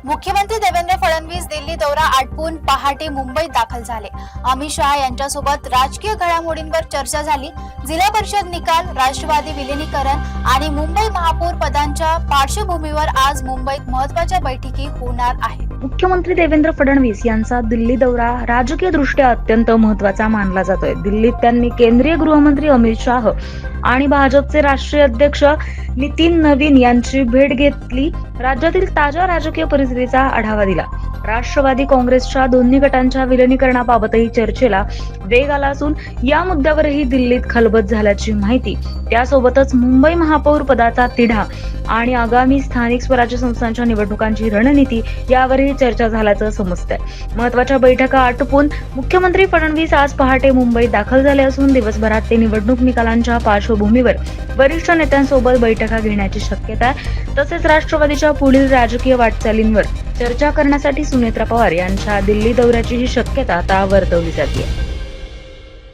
मुख्यमंत्री देवेंद्र फडणवीस दिल्ली दौरा आटपून पहाटे मुंबईत दाखल झाले। अमित शहा यांच्यासोबत राजकीय घडामोडींवर चर्चा झाली। जिल्हा परिषद निकाल, राष्ट्रवादी विलीनीकरण आणि मुंबई महापौर पदांच्या पार्श्वभूमीवर आज मुंबईत महत्त्वाच्या बैठकी होणार आहेत। मुख्यमंत्री देवेंद्र फडणवीस यांचा दिल्ली दौरा राजकीय दृष्ट्या अत्यंत महत्त्वाचा मानला जातोय। दिल्लीत त्यांनी केंद्रीय गृहमंत्री अमित शाह आणि भाजपचे राष्ट्रीय अध्यक्ष नितीन नवीन यांची भेट घेतली। राज्यातील ताज्या राजकीय परिस्थितीचा आढावा दिला। राष्ट्रवादी काँग्रेसच्या दोन्ही गटांच्या विलीनीकरणाबाबतही चर्चेला वेग आला असून या मुद्द्यावरही दिल्लीत खलबत झाल्याची माहिती, त्यासोबतच मुंबई महापौर पदाचा तिढा आणि आगामी स्थानिक स्वराज्य संस्थांच्या निवडणुकांची रणनीती यावरही चर्चा झाल्याचं समजतंय। महत्त्वाच्या बैठका आटोपून मुख्यमंत्री फडणवीस आज पहाटे मुंबईत दाखल झाले असून दिवसभरात ते निवडणूक निकालांच्या पार्श्वभूमीवर वरिष्ठ नेत्यांसोबत बैठका घेण्याची शक्यता आहे। तसेच राष्ट्रवादीच्या पुढील राजकीय वाटचालींवर चर्चा करण्यासाठी सुनेत्रा पवार यांच्या दिल्ली दौऱ्याची ही शक्यता आता वर्तवली जाते।